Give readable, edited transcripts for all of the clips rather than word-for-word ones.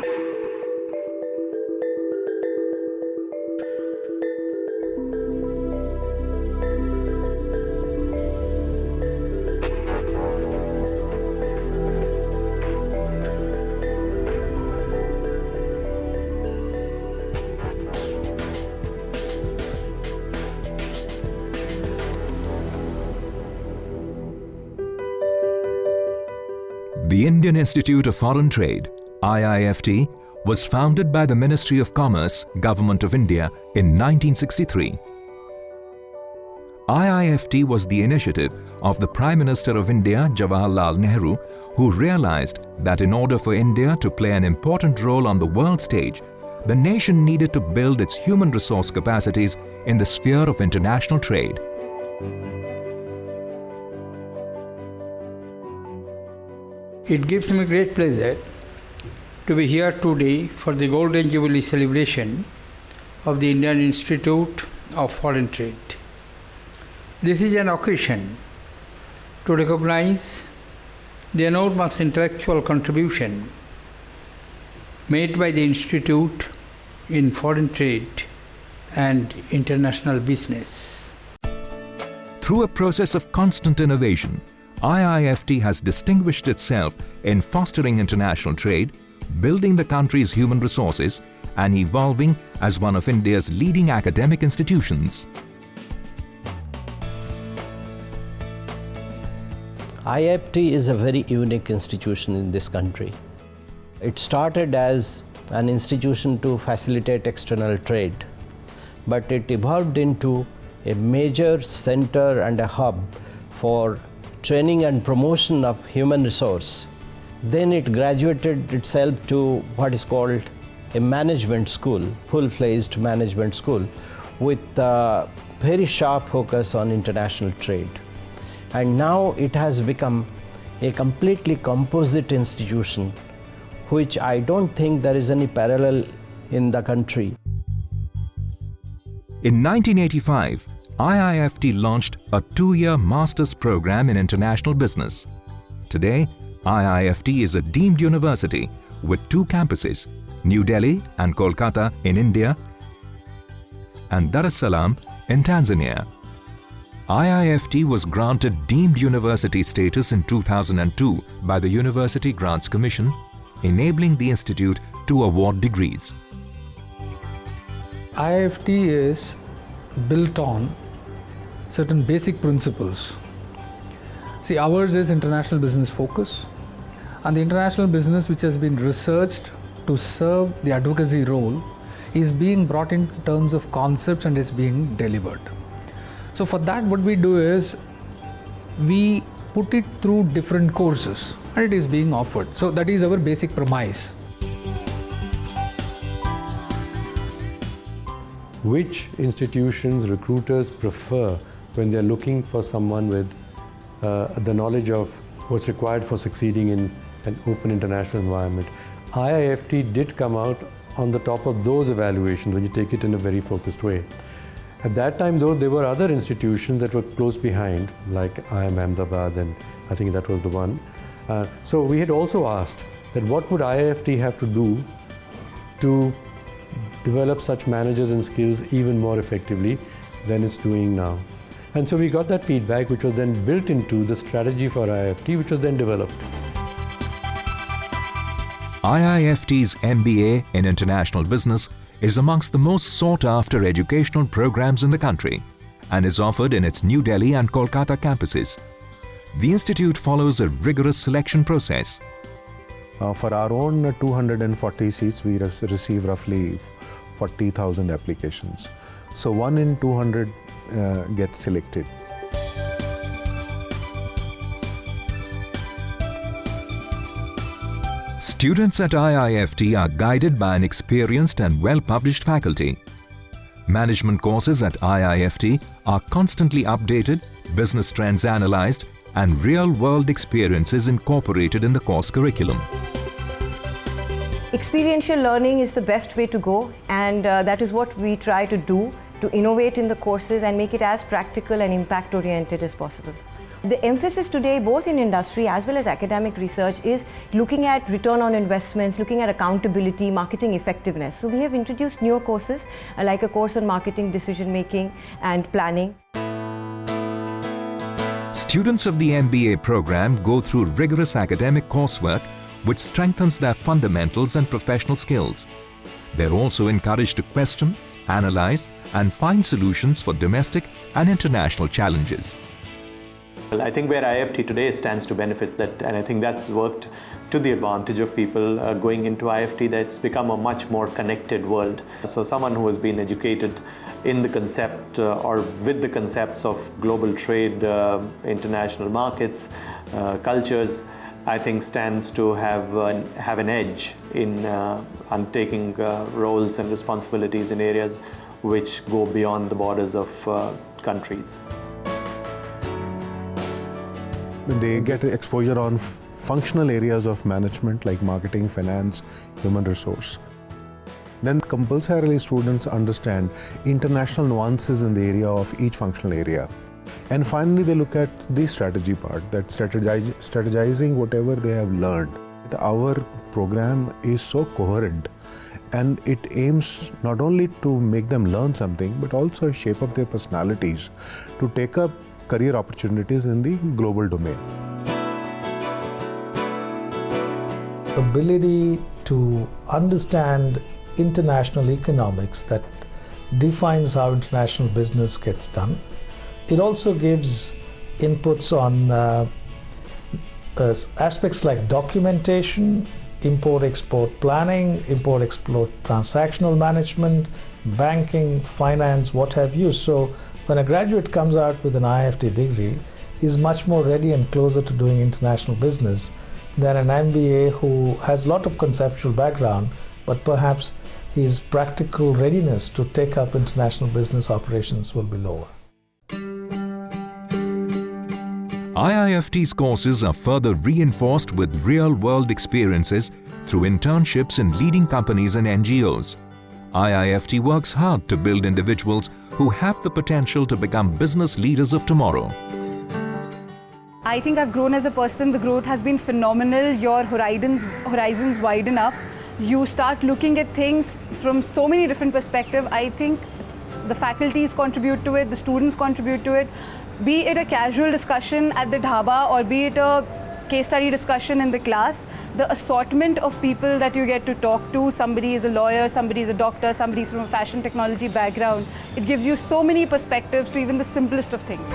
The Indian Institute of Foreign Trade, IIFT, was founded by the Ministry of Commerce, Government of India in 1963. IIFT was the initiative of the Prime Minister of India, Jawaharlal Nehru, who realized that in order for India to play an important role on the world stage, the nation needed to build its human resource capacities in the sphere of international trade. It gives me great pleasure to be here today for the Golden Jubilee celebration of the Indian Institute of Foreign Trade. This is an occasion to recognize the enormous intellectual contribution made by the Institute in foreign trade and international business. Through a process of constant innovation, IIFT has distinguished itself in fostering international trade, building the country's human resources, and evolving as one of India's leading academic institutions. IIFT is a very unique institution in this country. It started as an institution to facilitate external trade, but it evolved into a major center and a hub for training and promotion of human resource. Then it graduated itself to what is called a management school, full-fledged management school with a very sharp focus on international trade. And now it has become a completely composite institution, which I don't think there is any parallel in the country. In 1985, IIFT launched a 2-year master's program in international business. Today, IIFT is a deemed university with 2 campuses, New Delhi and Kolkata in India and Dar es Salaam in Tanzania. IIFT was granted deemed university status in 2002 by the University Grants Commission, enabling the institute to award degrees. IIFT is built on certain basic principles. See, ours is international business focus, and the international business which has been researched to serve the advocacy role is being brought in terms of concepts and is being delivered. So for that, what we do is we put it through different courses and it is being offered. So that is our basic premise. Which institutions recruiters prefer when they're looking for someone with the knowledge of what's required for succeeding in an open international environment? IIFT did come out on the top of those evaluations when you take it in a very focused way. At that time though, there were other institutions that were close behind, like IIM Ahmedabad, and I think that was the one. So we had also asked that what would IIFT have to do to develop such managers and skills even more effectively than it's doing now. And so we got that feedback, which was then built into the strategy for IIFT, which was then developed. IIFT's MBA in International Business is amongst the most sought-after educational programs in the country and is offered in its New Delhi and Kolkata campuses. The institute follows a rigorous selection process. For our own 240 seats, we receive roughly 40,000 applications. So 1 in 200 gets selected. Students at IIFT are guided by an experienced and well-published faculty. Management courses at IIFT are constantly updated, business trends analyzed, and real-world experiences incorporated in the course curriculum. Experiential learning is the best way to go, and that is what we try to do, to innovate in the courses and make it as practical and impact-oriented as possible. The emphasis today, both in industry as well as academic research, is looking at return on investments, looking at accountability, marketing effectiveness. So we have introduced newer courses, like a course on marketing decision making and planning. Students of the MBA program go through rigorous academic coursework which strengthens their fundamentals and professional skills. They're also encouraged to question, analyze, and find solutions for domestic and international challenges. Well, I think where IIFT today stands to benefit that, and I think that's worked to the advantage of people going into IIFT, that it's become a much more connected world. So someone who has been educated in the concept or with the concepts of global trade, international markets, cultures, I think stands to have an edge in undertaking roles and responsibilities in areas which go beyond the borders of countries. They get exposure on functional areas of management like marketing, finance, human resource. Then compulsorily students understand international nuances in the area of each functional area. And finally they look at the strategy part, that strategizing whatever they have learned. Our program is so coherent and it aims not only to make them learn something but also shape up their personalities to take up career opportunities in the global domain. Ability to understand international economics that defines how international business gets done. It also gives inputs on aspects like documentation, import-export planning, import-export transactional management, banking, finance, what have you. So when a graduate comes out with an IIFT degree, he's much more ready and closer to doing international business than an MBA who has a lot of conceptual background, but perhaps his practical readiness to take up international business operations will be lower. IIFT's courses are further reinforced with real-world experiences through internships in leading companies and NGOs. IIFT works hard to build individuals who have the potential to become business leaders of tomorrow. I think I've grown as a person. The growth has been phenomenal. Your horizons widen up. You start looking at things from so many different perspectives. I think the faculties contribute to it, the students contribute to it. Be it a casual discussion at the dhaba or be it a case study discussion in the class, the assortment of people that you get to talk to, somebody is a lawyer, somebody is a doctor, somebody is from a fashion technology background, it gives you so many perspectives to even the simplest of things.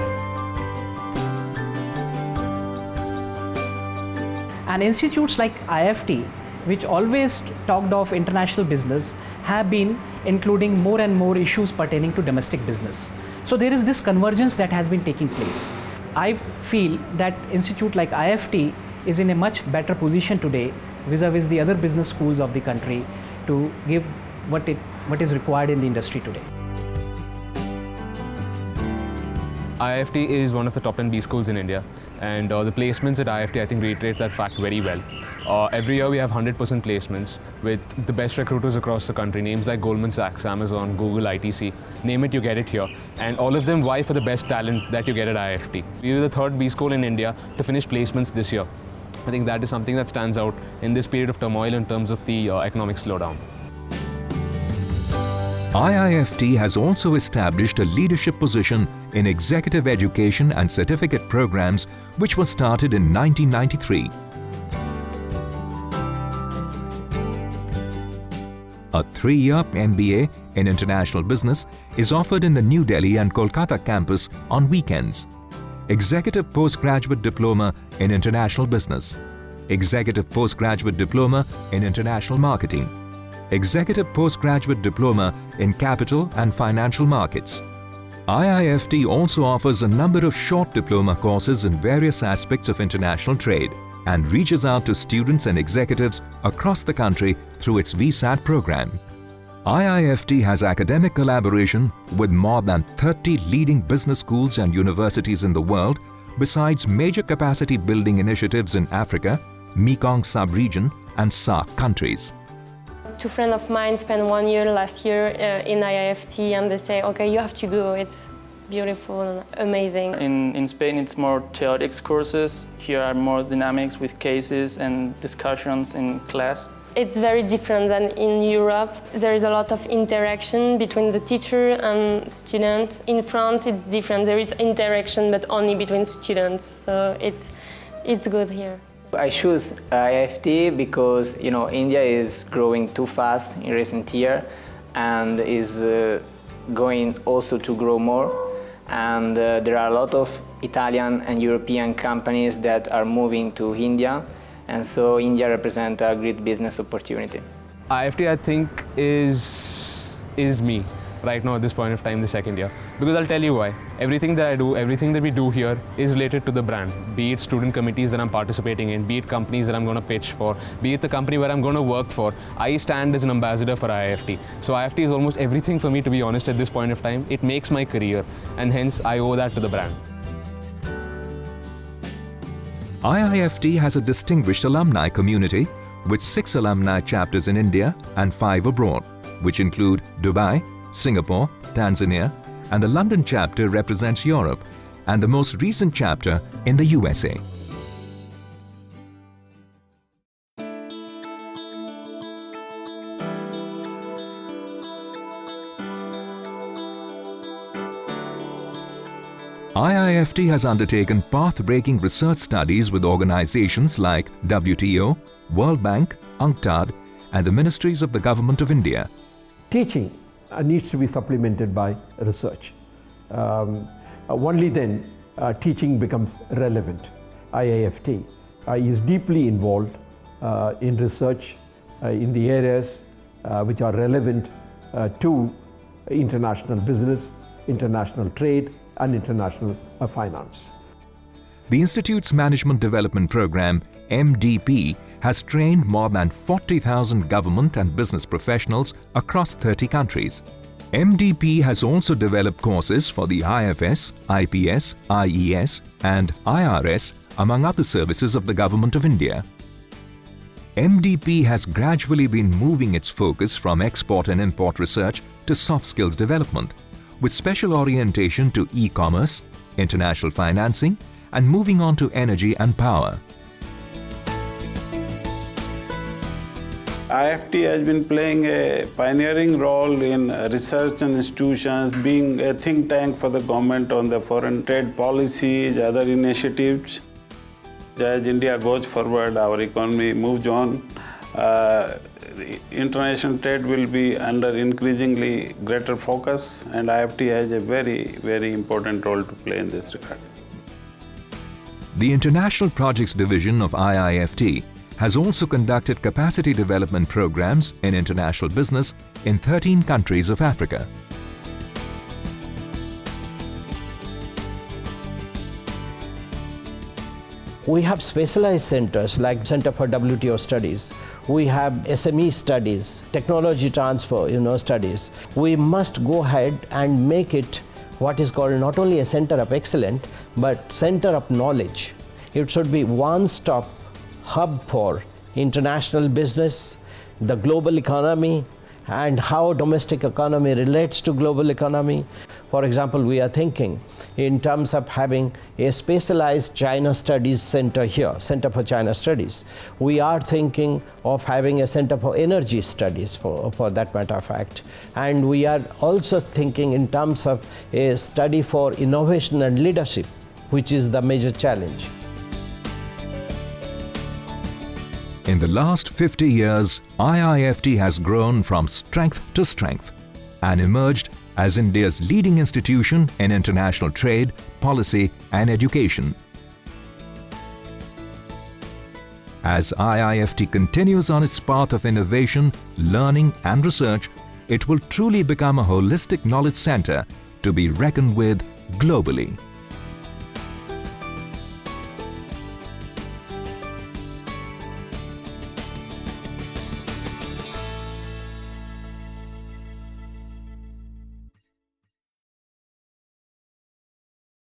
And institutes like IIFT, which always talked of international business, have been including more and more issues pertaining to domestic business. So there is this convergence that has been taking place. I feel that institute like IIFT is in a much better position today vis-a-vis the other business schools of the country to give what is required in the industry today. IIFT is one of the top 10 B schools in India, and the placements at IIFT I think reiterate that fact very well. Every year we have 100% placements with the best recruiters across the country, names like Goldman Sachs, Amazon, Google, ITC, name it, you get it here. And all of them vie for the best talent that you get at IIFT. We were the third B school in India to finish placements this year. I think that is something that stands out in this period of turmoil in terms of the economic slowdown. IIFT has also established a leadership position in executive education and certificate programs which were started in 1993. A 3-year MBA in International Business is offered in the New Delhi and Kolkata campus on weekends. Executive Postgraduate Diploma in International Business, Executive Postgraduate Diploma in International Marketing, Executive Postgraduate Diploma in Capital and Financial Markets. IIFT also offers a number of short diploma courses in various aspects of international trade and reaches out to students and executives across the country through its VSAT program. IIFT has academic collaboration with more than 30 leading business schools and universities in the world, besides major capacity building initiatives in Africa, Mekong sub-region and SAARC countries. Two friends of mine spent 1 year last year in IIFT, and they say, okay, you have to go. beautiful, amazing. In Spain, it's more theoretics courses. Here are more dynamics with cases and discussions in class. It's very different than in Europe. There is a lot of interaction between the teacher and student. In France, it's different. There is interaction, but only between students. So it's good here. I choose IIFT because India is growing too fast in recent years and is going also to grow more. And there are a lot of Italian and European companies that are moving to India, and so India represents a great business opportunity. IIFT, I think, is me right now at this point of time, the second year. Because I'll tell you why. Everything that I do, everything that we do here is related to the brand. Be it student committees that I'm participating in, be it companies that I'm going to pitch for, be it the company where I'm going to work for. I stand as an ambassador for IIFT. So IIFT is almost everything for me, to be honest, at this point of time. It makes my career, and hence I owe that to the brand. IIFT has a distinguished alumni community with 6 alumni chapters in India and 5 abroad, which include Dubai, Singapore, Tanzania, and the London chapter represents Europe, and the most recent chapter in the USA. IIFT has undertaken path-breaking research studies with organizations like WTO, World Bank, UNCTAD, and the ministries of the Government of India. Teaching needs to be supplemented by research. Only then teaching becomes relevant. IIFT is deeply involved in research in the areas which are relevant to international business, international trade, and international finance. The Institute's Management Development Program, MDP, has trained more than 40,000 government and business professionals across 30 countries. MDP has also developed courses for the IFS, IPS, IES, and IRS, among other services of the Government of India. MDP has gradually been moving its focus from export and import research to soft skills development, with special orientation to e-commerce, international financing, and moving on to energy and power. IIFT has been playing a pioneering role in research and institutions, being a think tank for the government on the foreign trade policies, other initiatives. As India goes forward, our economy moves on. International trade will be under increasingly greater focus, and IIFT has a very, very important role to play in this regard. The International Projects Division of IIFT has also conducted capacity development programs in international business in 13 countries of Africa. We have specialized centers like Center for WTO Studies. We have SME studies, technology transfer, studies. We must go ahead and make it what is called not only a center of excellence, but center of knowledge. It should be one-stop hub for international business, the global economy, and how domestic economy relates to global economy. For example, we are thinking in terms of having a specialized China Studies Center here, Center for China Studies. We are thinking of having a Center for Energy Studies for that matter of fact. And we are also thinking in terms of a study for innovation and leadership, which is the major challenge. In the last 50 years, IIFT has grown from strength to strength and emerged as India's leading institution in international trade, policy, and education. As IIFT continues on its path of innovation, learning, and research, it will truly become a holistic knowledge center to be reckoned with globally.